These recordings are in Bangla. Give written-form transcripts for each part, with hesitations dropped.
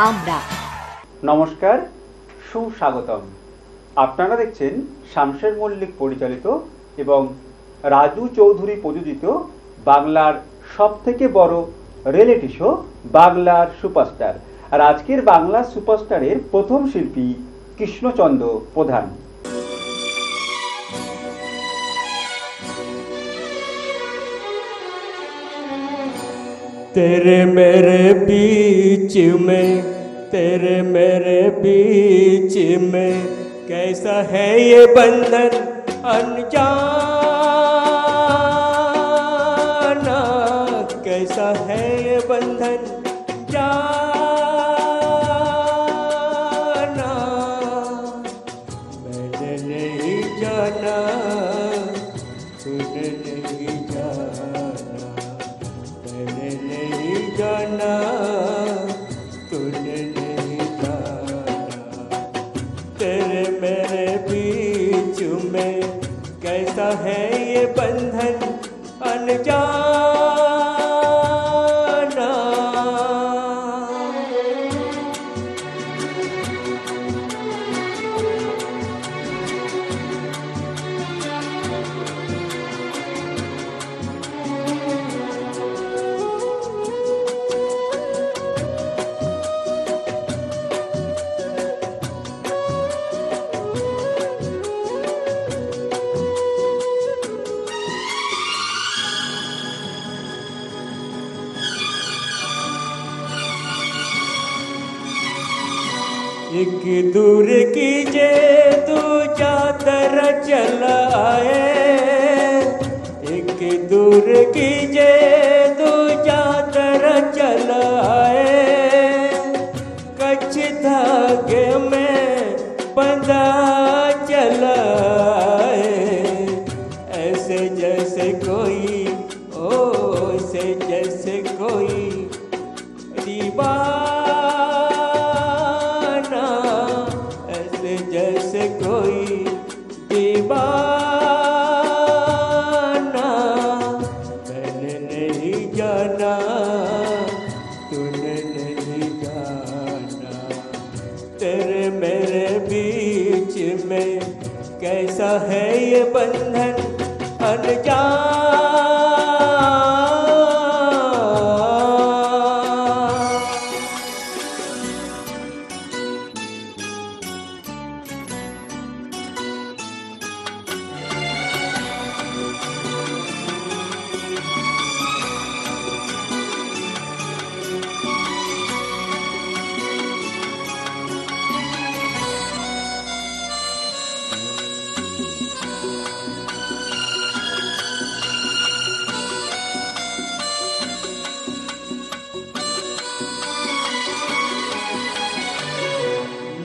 আমরা নমস্কার, সুস্বাগতম। আপনারা দেখছেন শামশের মল্লিক পরিচালিত এবং রাজু চৌধুরী প্রযোজিত বাংলার সবথেকে বড় রিয়েলিটি শো বাংলার সুপারস্টার। আর আজকের বাংলার সুপারস্টারের প্রথম শিল্পী কৃষ্ণচন্দ্র প্রধান। तेरे मेरे बीच में, तेरे मेरे बीच में कैसा है ये बंधन अनजाना, कैसा है ये बंधन जाना। मैंने नहीं जाना, तूने नहीं जाना, मैंने नहीं जाना, तूने नहीं जाना। तेरे मेरे बीच में कैसा है ये बंधन अनजाना। एक दूर की जे तू चादर चला आए, एक दूर की जे तू चादर चला आए। कच्छ धागे में बंधा चला आए, ऐसे जैसे कोई, ओ ऐसे जैसे कोई दीवाना, ऐसे जैसे कोई दीवाना। मैंने नहीं जाना, तूने नहीं जाना। तेरे मेरे बीच में कैसा है ये बंधन अनजाना।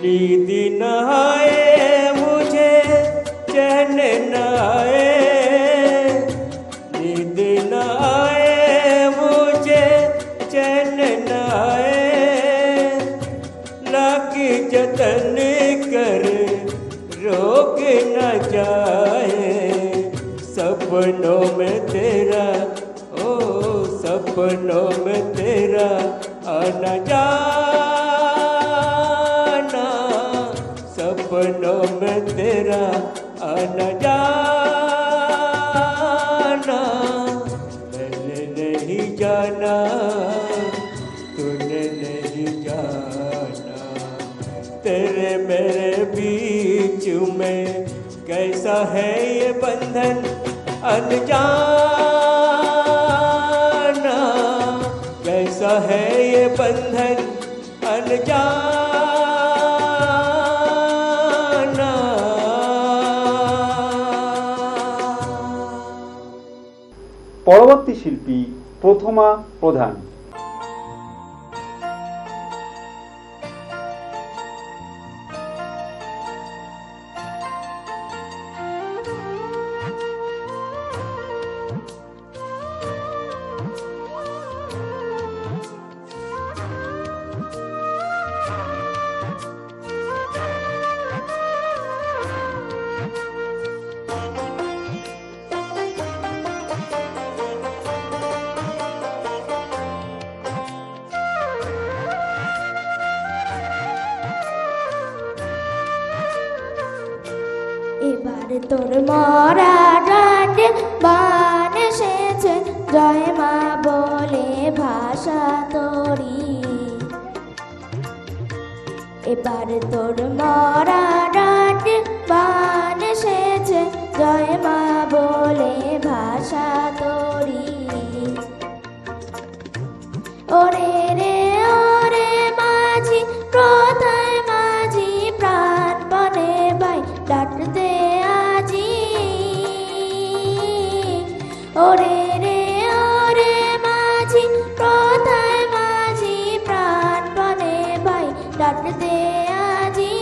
नींद न आए मुझे, चैन न आए, नींद न आए मुझे, चैन न आए। लाख जतन कर रोक न जाए, सपनों में तेरा, ओ सपनों में तेरा आना जाना, सपनों में तेरा आना जाना। मैंने नहीं जाना, तूने नहीं जाना। तेरे मेरे बीच में कैसा है ये बंधन अनजाना, कैसा है ये बंधन अनजाना। পরবর্তী শিল্পী প্রথমা প্রধান। এবার তোর মরা ডাকে বান এসেছে, জয় মা বলে ভাষা তোরি। এবার তোর মরা ডাকে বান এসেছে, জয় মা বলে ভাষা তোরি। ওরে রে ওরে মাঝি, প্রথায় মাঝি, প্রাণপণে ভাই ডাকতে আজি। ওরে রে ওরে মাঝি, প্রথায় মাঝি, প্রাণপণে ভাই ডাকতে আজি।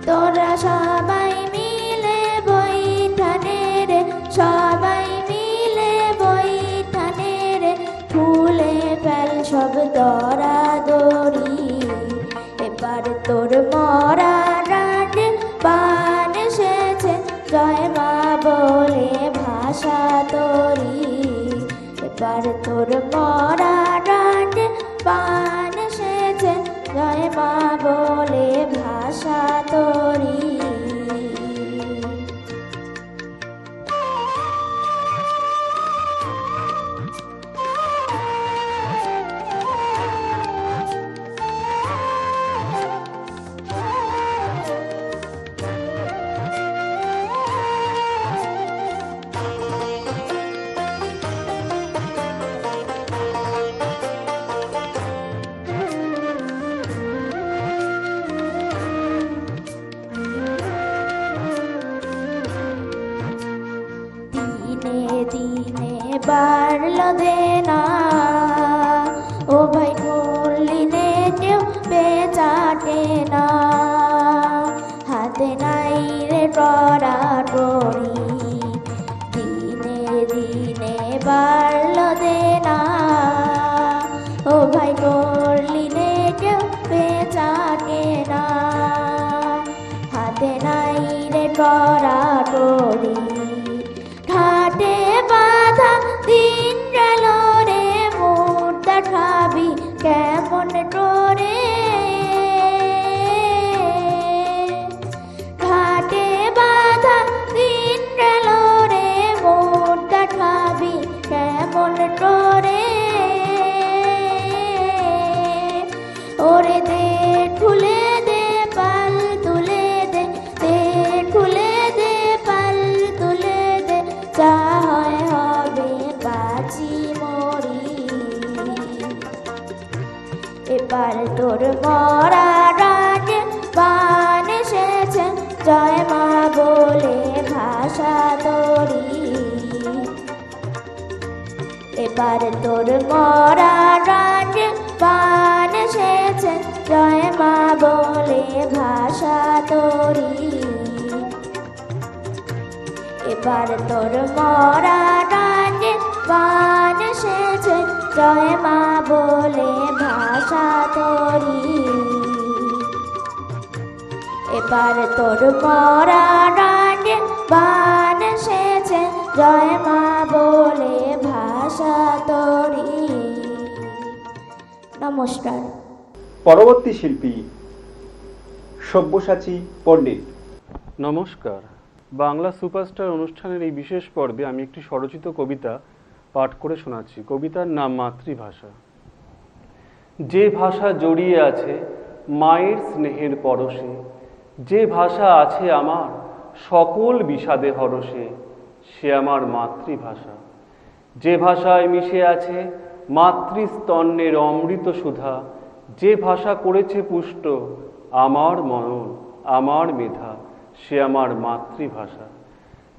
তোরা সবাই মিলে বৈঠানে রে, সবাই মিলে বৈঠানে রে, খুলে ফেল সব দরাদরি। এবার তোর মরা ডাকে বান এসেছে, জয় মা বলে ভাষা তোরি। এবার তোর মরা ডাকে বান এসেছে, জয় মা বলে ভাষা তোরি। দিনে বাড়লো দেনা, ও ভাই করলিনে কেউ বেচাটে না। হাতে নাই রে টরা টরি, দিনে দিনে বাড়লো দেনা, ও ভাই করলিনে কেউ বেচাটে না। হাতে নাই রে টরা টরি, ঘাটে বাঁধা দিন গেল রে, মুর্দা খাবি কেমন করে। ঘাটে বাঁধা দিন গেল রে, মুর্দা খাবি কেমন করে। ওরে দে খুলে দে পাল তুলে দে, দে খুলে দে পাল তুলে দে, যা হয় হবে বাঁচি মরি। এবার তোর মরা ডাকে বান এসেছে, জয় মা বলে ভাষা তোরি। এবার তোর মরা ডাকে বান এসেছে, জয় মা বলে ভাষা তোরি। এবার তোর মরা ডাকে বান এসেছে, জয় মা বলে ভাষা তোরি। এবার তোর মরা ডাকে বান এসেছে, জয় মা বলে ভাষা তোরি। নমস্কার। পরবর্তী শিল্পী সব্যসাচী পণ্ডিত। নমস্কার। বাংলা সুপারস্টার অনুষ্ঠানের এই বিশেষ পর্বে আমি একটি স্বরচিত কবিতা পাঠ করে শোনাচ্ছি। কবিতার নাম মাতৃভাষা। যে ভাষা জড়িয়ে আছে মায়ের স্নেহের পরশে, যে ভাষা আছে আমার সকল বিষাদে হরষে, সে আমার মাতৃভাষা। যে ভাষায় মিশে আছে মাতৃস্তন্যের অমৃত সুধা, যে ভাষা করেছে পুষ্ট আমার মনন আমার মেধা, সে আমার মাতৃভাষা।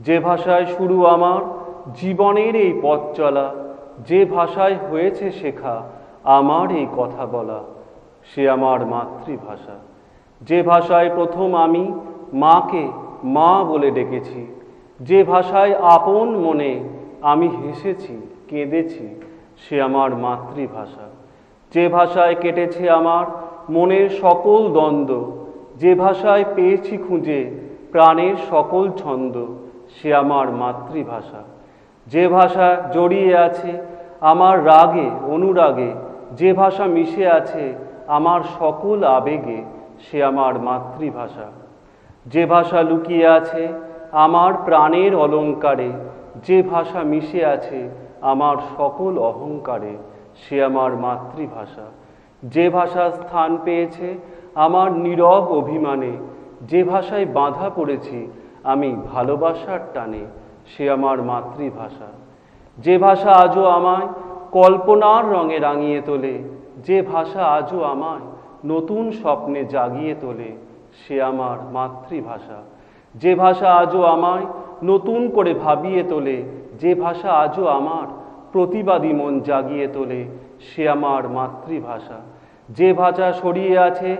যে ভাষায় শুরু আমার জীবনের এই পথ চলা, যে ভাষায় হয়েছে শেখা আমার এই কথা বলা, সে আমার মাতৃভাষা। যে ভাষায় প্রথম আমি মাকে মা বলে ডেকেছি, যে ভাষায় আপন মনে আমি হেসেছি কেঁদেছি, সে আমার মাতৃভাষা। যে ভাষায় কেটেছে আমার মনের সকল দ্বন্দ্ব, যে ভাষায় পেয়েছি খুঁজে প্রাণের সকল ছন্দ, সে আমার মাতৃভাষা। যে ভাষা জড়িয়ে আছে আমার রাগে অনুরাগে, যে ভাষা মিশে আছে আমার সকল আবেগে, সে আমার মাতৃভাষা। যে ভাষা লুকিয়ে আছে আমার প্রাণের অলঙ্কারে, যে ভাষা মিশে আছে আমার সকল অহংকারে, সে আমার মাতৃভাষা। যে ভাষা স্থান পেয়েছে আমার নীরব অভিমানে, যে ভাষায় বাঁধা পড়েছি আমি ভালোবাসার টানে, সে আমার মাতৃভাষা। যে ভাষা আজও আমায় কল্পনার রঙে রাঙিয়ে তোলে, যে ভাষা আজও আমায় নতুন স্বপ্নে জাগিয়ে তোলে, সে আমার মাতৃভাষা। যে ভাষা আজও আমায় নতুন করে ভাবিয়ে তোলে, যে ভাষা আজও আমার প্রতিবাদী মন জাগিয়ে তোলে, সে আমার মাতৃভাষা। যে ভাষা ছড়িয়ে আছে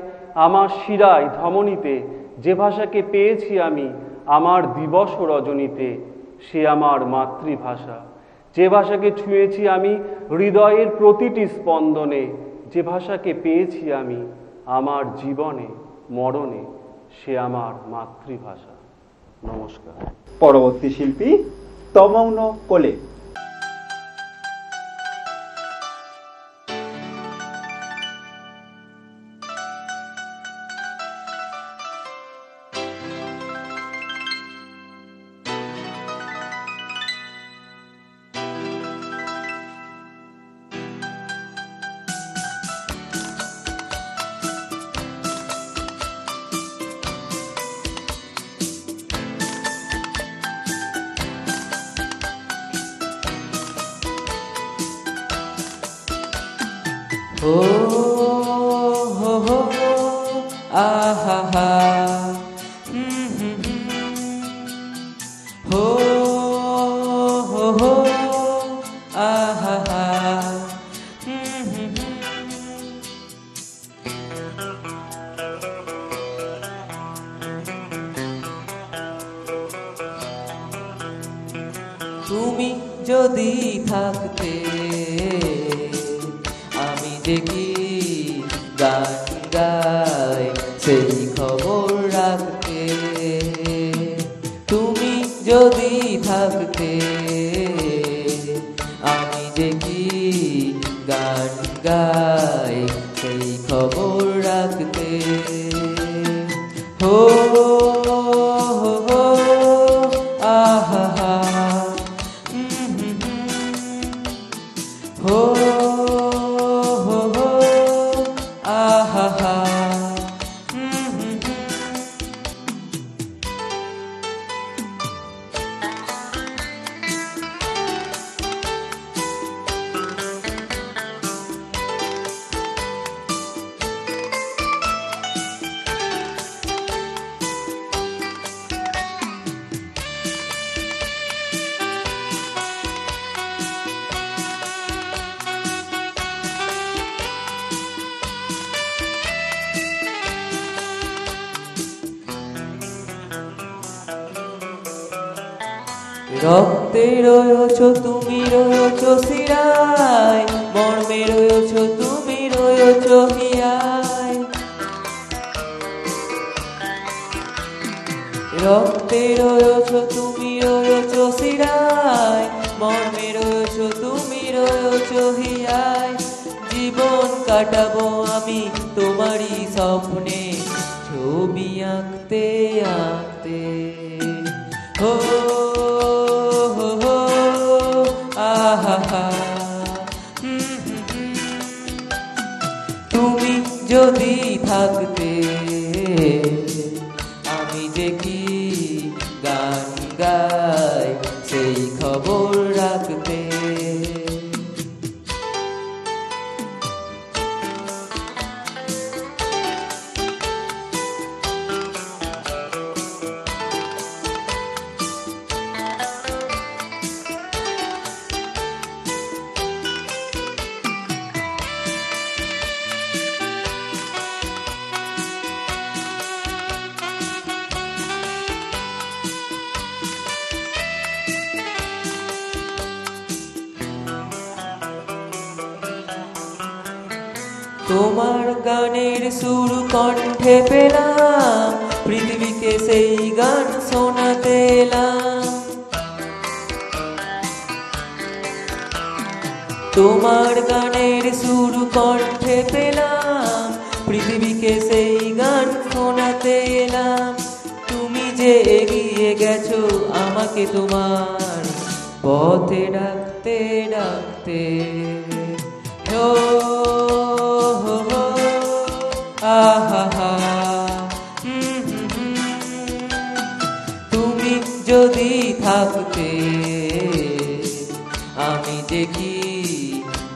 আমার শিরায় ধমনীতে, যে ভাষাকে পেয়েছি আমি আমার দিবস রজনীতে, সে আমার মাতৃভাষা। যে ভাষাকে ছুঁয়েছি আমি হৃদয়ের প্রতিটি স্পন্দনে, যে ভাষাকে পেয়েছি আমি আমার জীবনে মরণে, সে আমার মাতৃভাষা। নমস্কার। পরবর্তী শিল্পী তমৌন কোলে। हो हो हो आहा हा हो हो आहा हा তুমি যদি থাকতে আমি যে কি গান গাই সেই খবর রাখতে, তুমি যদি থাকতে আমি যে কি গান গাই সেই খবর রাখতে। হো হো হো আহা হা হো হো হো আহা হা রক্তে রয়েছো তুমি রয়েছো শিরায়, মর্মে রয়েছো তুমি রয়েছো হিয়ায়। রক্তে রয়েছো তুমি রয়েছো শিরায়, মর্মে রয়েছো তুমি রয়েছো হিয়ায়। জীবন কাটাবো আমি তোমারই স্বপ্নে, ছবি আঁকতে আঁকতে। হো হো হো আহা হা তুমি যদি থাকতে আমি যে কি গান গাই সেই খবর রাখতে। তোমার গানের সুর কণ্ঠে পেলাম, পৃথিবীকে সেই গান শোনাতে এলাম। তোমার গানের সুর কণ্ঠে পেলাম, পৃথিবীকে সেই গান শোনাতে এলাম। গেছো আমাকে তোমার পথে ডাকতে ডাকতে। ও হো হো, আহা হা, তুমি যদি থাকতে আমি যে কি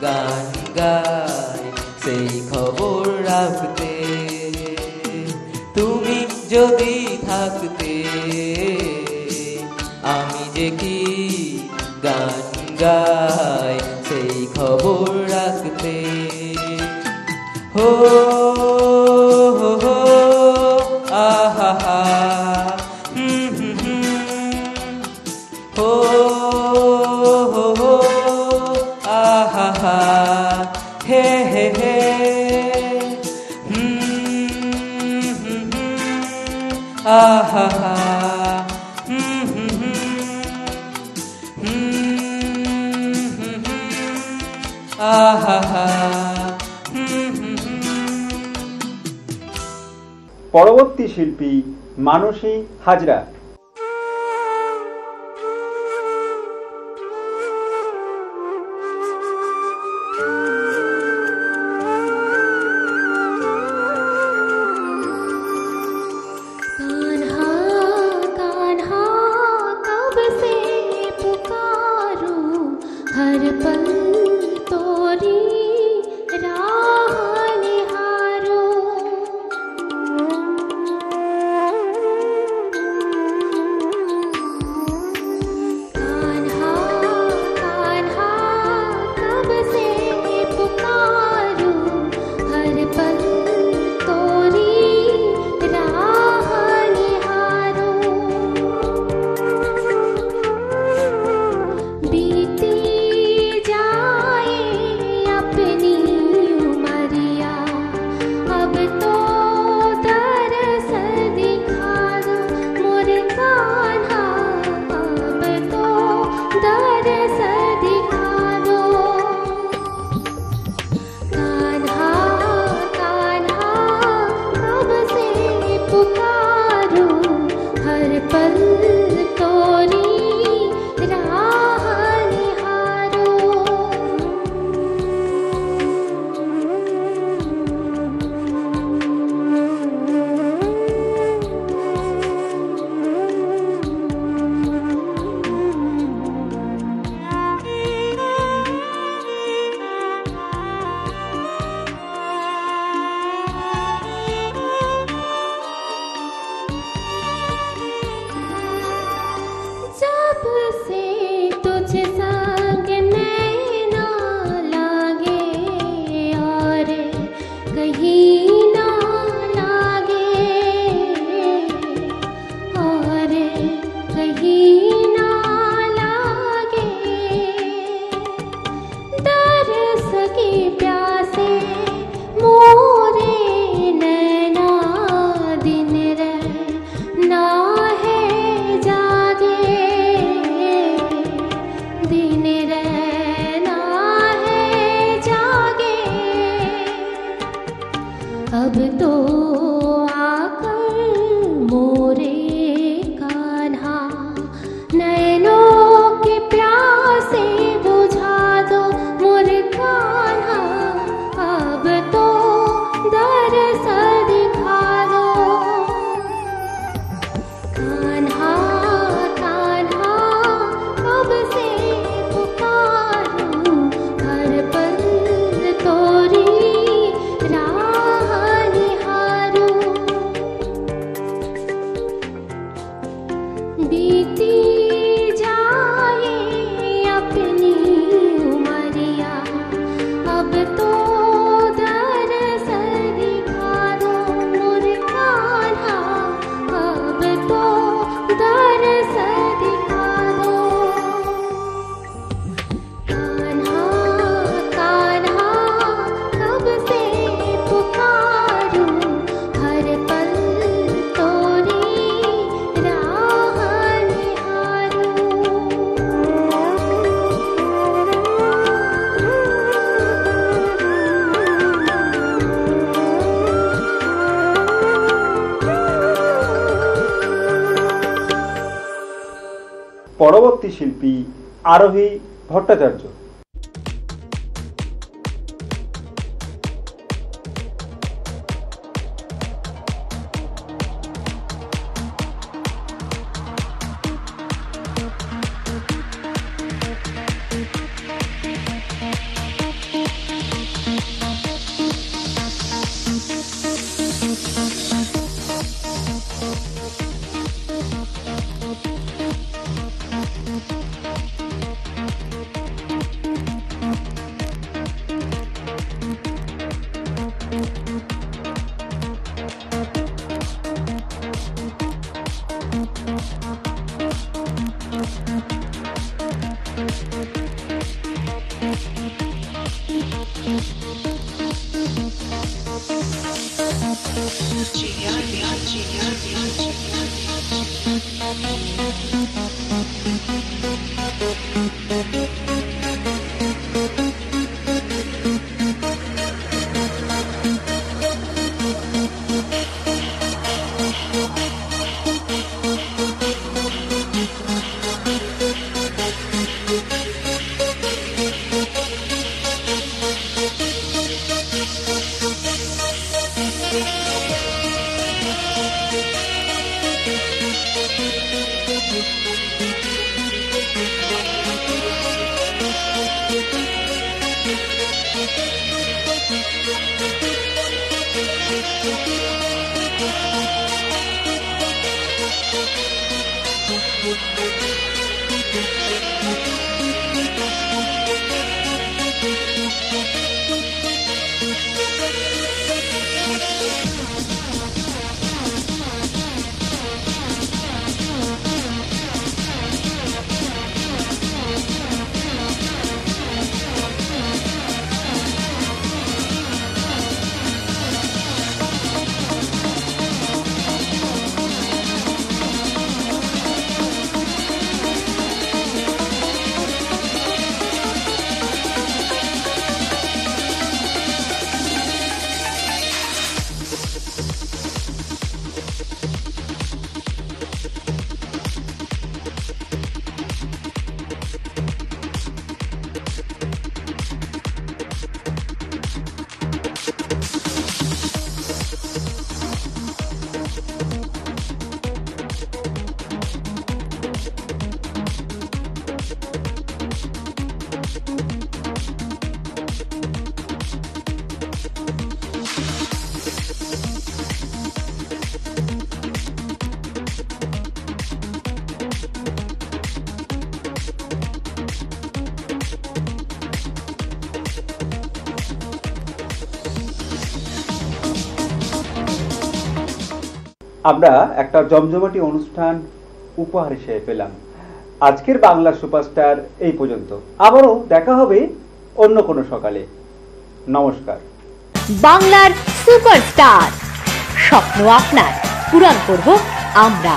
গান গাই সেই খবর রাখতে। তুমি যদি থাকতে আমি যে কি গান গাই সেই খবর রাখতে। হো হো হো, আহা হা, হো হো হো, আহা হা, হে হে হে, আহা হা, আহা হা। পরবর্তী শিল্পী মানসী হাজরা। कान्हा कान्हा कब से पुकारूं, हर पल तोरी राह निहारूं। कान्हा कान्हा कब से पुकारूं, हर पल तोरी राह निहारूं। बीती जाए अपनी उमरिया, अब तो दरस दिखा दो मोर कान्हा, अब तो दरस दिखा दो। कान्हा कान्हा कब से पुकारूं, हर पल तोरी राह निहारूं। जब से तुझ संग नैना लागे, और कहीं ना लागे, और कहीं ना लागे। दरस की प्यासे मोरे नैना, दिन रहना है जागे, दिन रहना है जागे। अब तो आकर मोरे कान्हा, नैनों के प्यासे बुझा दो मोर कान्हा, अब तो दरस दिखा दो। कान्हा कान्हा कब से पुकारूं, हर पल तोरी राह निहारूं। बीती जाए अपनी उमरिया, अब तो दरस दिखा दो मोर कान्हा, अब तो दरस दिखा दो। कान्हा कान्हा পরবর্তী শিল্পী আরোহী ভট্টাচার্য। আমরা একটা জমজমাটি অনুষ্ঠান উপহার হিসেবে পেলাম। আজকের বাংলা সুপারস্টার এই পর্যন্ত, আবারও দেখা হবে অন্য কোনো সকালে। নমস্কার। বাংলার সুপারস্টার, স্বপ্ন আপনার, পূরণ করব আমরা।